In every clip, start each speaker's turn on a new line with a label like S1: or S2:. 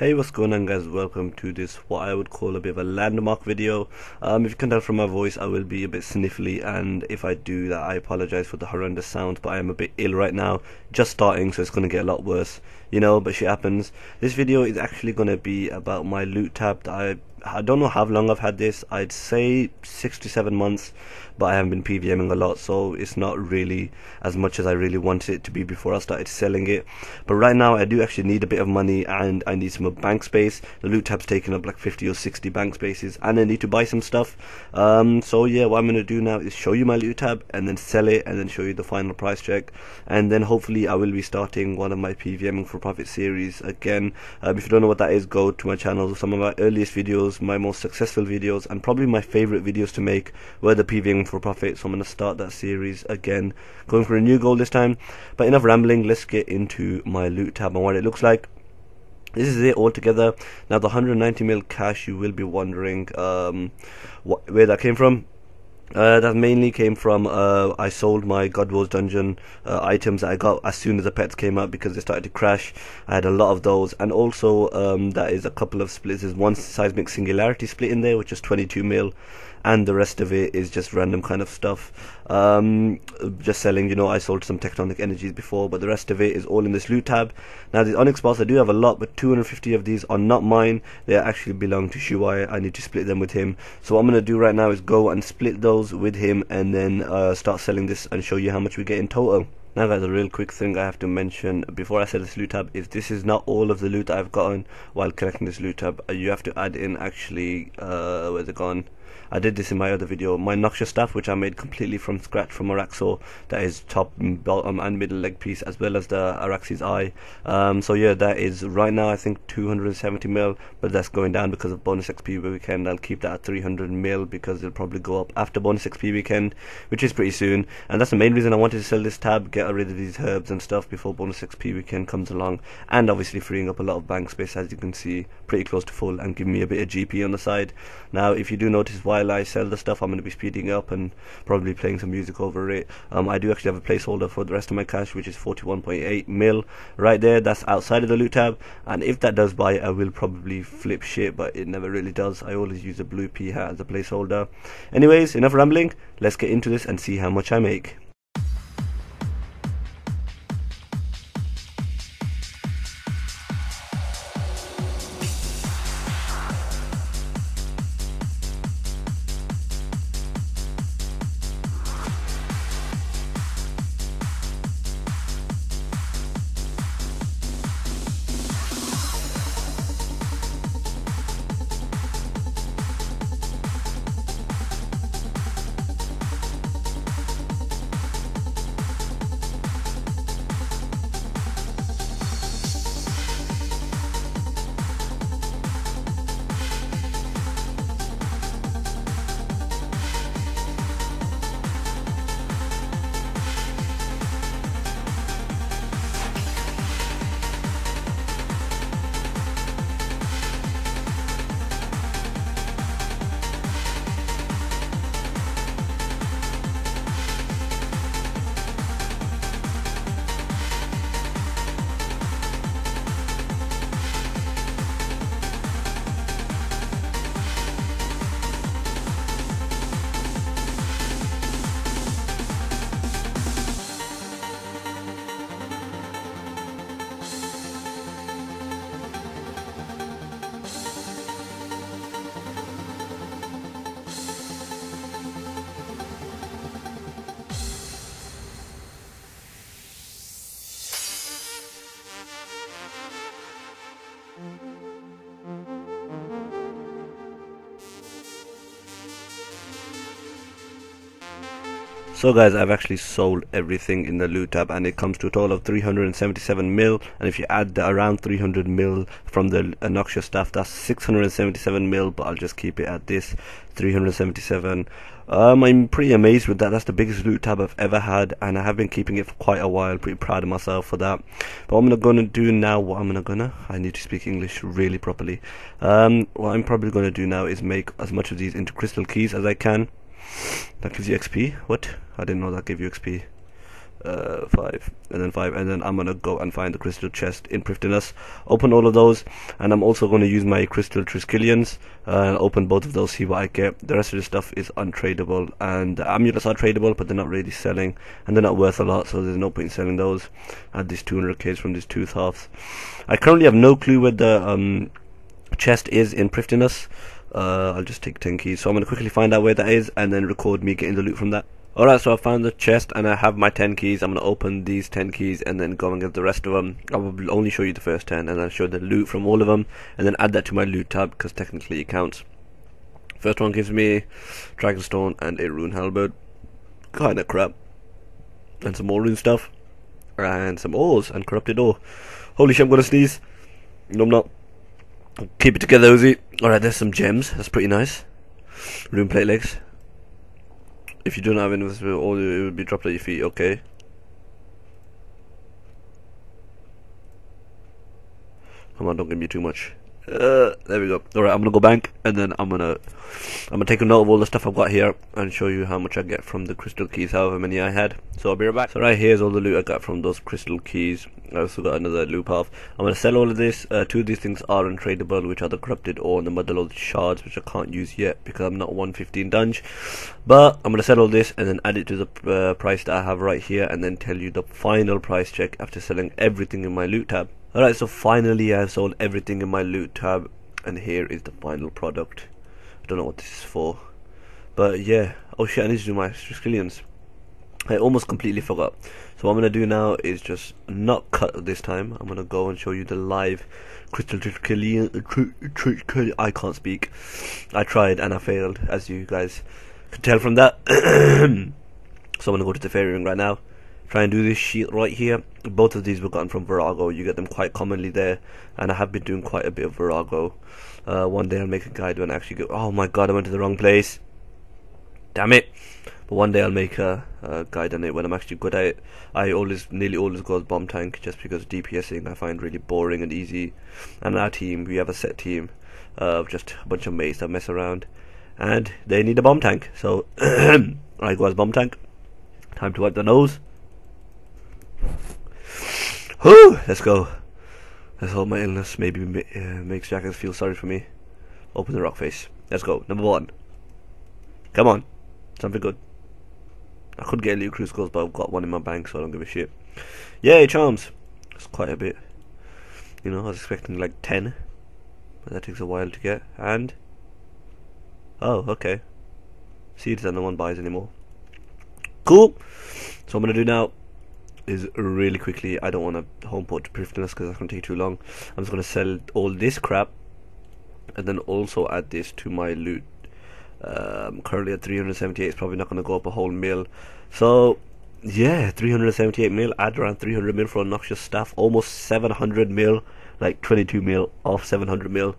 S1: Hey, what's going on, guys? Welcome to this what I would call a bit of a landmark video. If you can tell from my voice, I will be a bit sniffly, and if I do that, I apologize for the horrendous sound, but I am a bit ill right now, just starting, so it's going to get a lot worse, but shit happens. This video is actually going to be about my loot tab that I don't know how long I've had this. I'd say 6 to 7 months, but I haven't been PVMing a lot, so it's not really as much as I really wanted it to be before I started selling it. But right now I do actually need a bit of money, and I need some bank space. The loot tab's taking up like 50 or 60 bank spaces, and I need to buy some stuff. So yeah, what I'm going to do now is show you my loot tab and then sell it, and then show you the final price check, and then hopefully I will be starting one of my PVMing for profit series again. If you don't know what that is, go to my channel. Some of my earliest videos, my most successful videos, and probably my favorite videos to make were the PVMing for profit, so I'm going to start that series again, going for a new goal this time. But enough rambling, let's get into my loot tab and what it looks like. This is it all together. Now the 190 mil cash, you will be wondering where that came from. That mainly came from I sold my God Wars dungeon items that I got as soon as the pets came out because they started to crash. I had a lot of those, and also that is a couple of splits. There's one seismic singularity split in there, which is 22 mil, and the rest of it is just random kind of stuff. Just selling, I sold some tectonic energies before, but the rest of it is all in this loot tab. Now these onyx bars, I do have a lot, but 250 of these are not mine. They actually belong to Shuai. I need to split them with him. So what I'm going to do right now is go and split those with him, and then start selling this and show you how much we get in total. Now guys, a real quick thing I have to mention before I sell this loot tab is this is not all of the loot that I've gotten while collecting this loot tab. You have to add in actually, where's it gone? I did this in my other video, my Noxious staff, which I made completely from scratch from Araxor. That is top, bottom and middle leg piece, as well as the Arax's eye. So yeah, that is right now I think 270 mil, but that's going down because of bonus XP weekend. I'll keep that at 300 mil because it'll probably go up after bonus XP weekend, which is pretty soon. And that's the main reason I wanted to sell this tab, get rid of these herbs and stuff before bonus XP weekend comes along, and obviously freeing up a lot of bank space, as you can see, pretty close to full, and giving me a bit of GP on the side. Now if you do notice, while I sell the stuff, I'm going to be speeding up and probably playing some music over it. I do actually have a placeholder for the rest of my cash, which is 41.8 mil right there. That's outside of the loot tab, and if that does buy, I will probably flip shit, but it never really does. I always use a blue P hat as a placeholder. Anyways, enough rambling, let's get into this and see how much I make. So guys, I've actually sold everything in the loot tab, and it comes to a total of 377 mil, and if you add the around 300 mil from the Noxious staff, that's 677 mil, but I'll just keep it at this 377. I'm pretty amazed with that. That's the biggest loot tab I've ever had, and I have been keeping it for quite a while. Pretty proud of myself for that. But what I'm gonna do now, I need to speak English really properly. What I'm probably gonna do now is make as much of these into crystal keys as I can. That gives you XP. What? I didn't know that gave you XP. 5, and then 5, and then I'm gonna go and find the crystal chest in Prifddinas, open all of those, and I'm also going to use my crystal Triskelions and open both of those, see what I get. The rest of the stuff is untradeable, and the amulets are tradable, but they're not really selling, and they're not worth a lot, so there's no point in selling those. Add these 200k from these tooth halves. I currently have no clue where the chest is in Prifddinas. I'll just take 10 keys, so I'm going to quickly find out where that is and then record me getting the loot from that. Alright, so I found the chest and I have my 10 keys. I'm going to open these 10 keys and then go and get the rest of them. I will only show you the first 10 and I'll show the loot from all of them and then add that to my loot tab because technically it counts. First one gives me Dragonstone and a Rune Halberd. Kinda crap. And some more rune stuff. And some ores and corrupted ore. Holy shit, I'm going to sneeze. No, I'm not. Keep it together, Uzi. Alright, there's some gems. That's pretty nice. Rune plate legs. If you don't have invisible, all it will be dropped at your feet. Okay. Come on, don't give me too much. There we go. Alright, I'm gonna go bank, and then I'm gonna take a note of all the stuff I've got here and show you how much I get from the crystal keys, however many I had. So I'll be right back. So right here's all the loot I got from those crystal keys. I also got another loop half. I'm gonna sell all of this. Two of these things are untradeable, which are the corrupted ore and the motherlode shards, which I can't use yet because I'm not 115 dunge. But I'm gonna sell all this and then add it to the price that I have right here, and then tell you the final price check after selling everything in my loot tab. Alright, so finally I've sold everything in my loot tab, and here is the final product. I don't know what this is for, but yeah. Oh shit, I need to do my Triskelions. I almost completely forgot. So what I'm going to do now is just not cut this time. I'm going to go and show you the live crystal Triskelion. I can't speak. I tried and I failed, as you guys could tell from that. So I'm going to go to the fairy ring right now. Try and do this sheet right here. Both of these were gotten from Virago. You get them quite commonly there, and I have been doing quite a bit of Virago. One day I'll make a guide when I actually go. Oh my god, I went to the wrong place. Damn it. But one day I'll make a guide on it when I'm actually good at it. I nearly always go as bomb tank just because DPSing I find really boring and easy. And our team, we have a set team of just a bunch of mates that mess around, and they need a bomb tank. So I go as bomb tank. Time to wipe the nose. Whew, let's go. Let's hope my illness maybe makes Jackers feel sorry for me. Open the rock face. Let's go. Number 1. Come on. Something good. I could get Elite Cruise Goals, but I've got one in my bank, so I don't give a shit. Yay, charms. That's quite a bit. You know, I was expecting like 10. But that takes a while to get. And... oh, okay. Seeds that no one buys anymore. Cool. So what I'm going to do now is really quickly, I don't want to home port to Prifddinas because that's going to take too long. I'm just going to sell all this crap and then also add this to my loot. Currently at 378, it's probably not going to go up a whole mil. So yeah, 378 mil, add around 300 mil for a noxious staff, almost 700 mil, like 22 mil off 700 mil,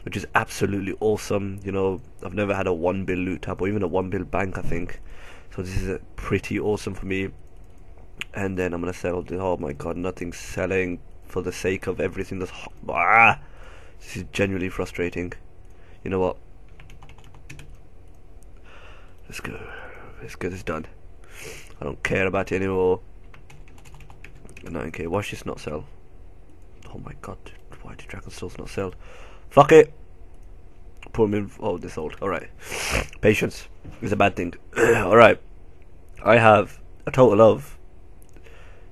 S1: which is absolutely awesome. You know, I've never had a 1 bill loot tab or even a 1 bill bank, I think. So this is pretty awesome for me. And then I'm gonna sell this. Oh my god, nothing's selling for the sake of everything that's this is genuinely frustrating. You know what? Let's go. Let's get this done. I don't care about it anymore. 9k. Why should this not sell? Oh my god. Why did Dragonstone's not sell? Fuck it. Put them in. Oh, this old. Alright. Patience is a bad thing. Alright. I have a total of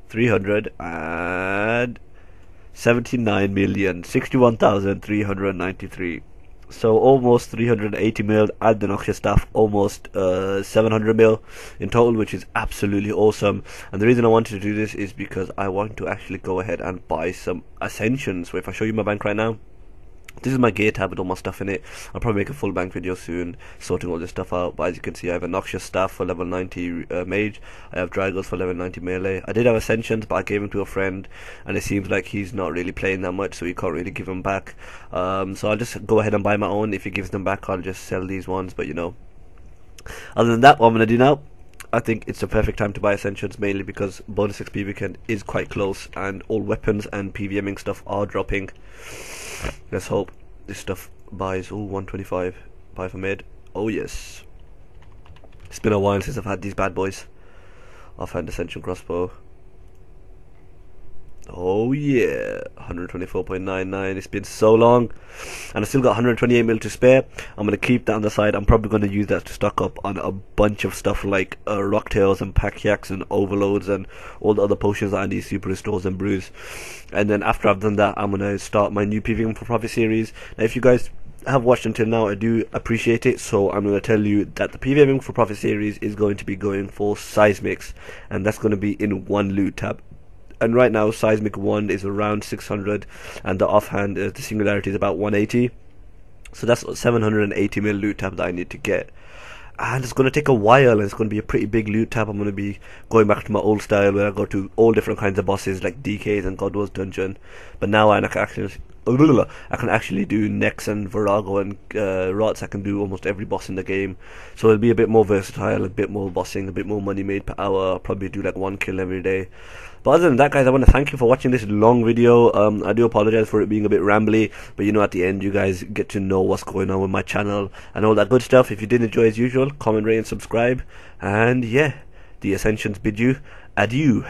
S1: 379,061,393. So almost 380 mil. Add the noxious staff, almost 700 mil in total, which is absolutely awesome. And the reason I wanted to do this is because I want to actually go ahead and buy some ascensions. So if I show you my bank right now, this is my gear tab with all my stuff in it. I'll probably make a full bank video soon, sorting all this stuff out. But as you can see, I have a noxious staff for level 90 mage. I have Dragos for level 90 melee. I did have ascensions, but I gave him to a friend, and it seems like he's not really playing that much, so he can't really give them back. So I'll just go ahead and buy my own. If he gives them back, I'll just sell these ones. But you know, other than that, what I'm gonna do now, I think it's the perfect time to buy ascensions, mainly because bonus XP weekend is quite close and all weapons and PVMing stuff are dropping. Let's hope this stuff buys. Oh, 125. Buy for mid. Oh yes. It's been a while since I've had these bad boys. offhand ascension crossbow. Oh yeah, 124.99. It's been so long, and I still got 128 mil to spare. I'm gonna keep that on the side. I'm probably gonna use that to stock up on a bunch of stuff like rocktails and pack yaks and overloads and all the other potions that I need, super restores and brews. And then after I've done that, I'm gonna start my new PvM for Profit series. Now, if you guys have watched until now, I do appreciate it, so I'm going to tell you that the PvM for Profit series is going to be going for Seismics, and that's going to be in one loot tab. And right now Seismic 1 is around 600, and the offhand the Singularity is about 180, so that's 780 mil loot tab that I need to get. And it's going to take a while, and it's going to be a pretty big loot tab. I'm going to be going back to my old style where I go to all different kinds of bosses like DKs and God Wars Dungeon, but now I can actually do Nex and Virago and Rots. I can do almost every boss in the game, so it'll be a bit more versatile, a bit more bossing, a bit more money made per hour. I'll probably do like 1 kill every day. But other than that, guys, I want to thank you for watching this long video. I do apologize for it being a bit rambly, but you know, at the end you guys get to know what's going on with my channel and all that good stuff. If you did enjoy, as usual, comment, rate and subscribe, and yeah, the Ascensions bid you adieu.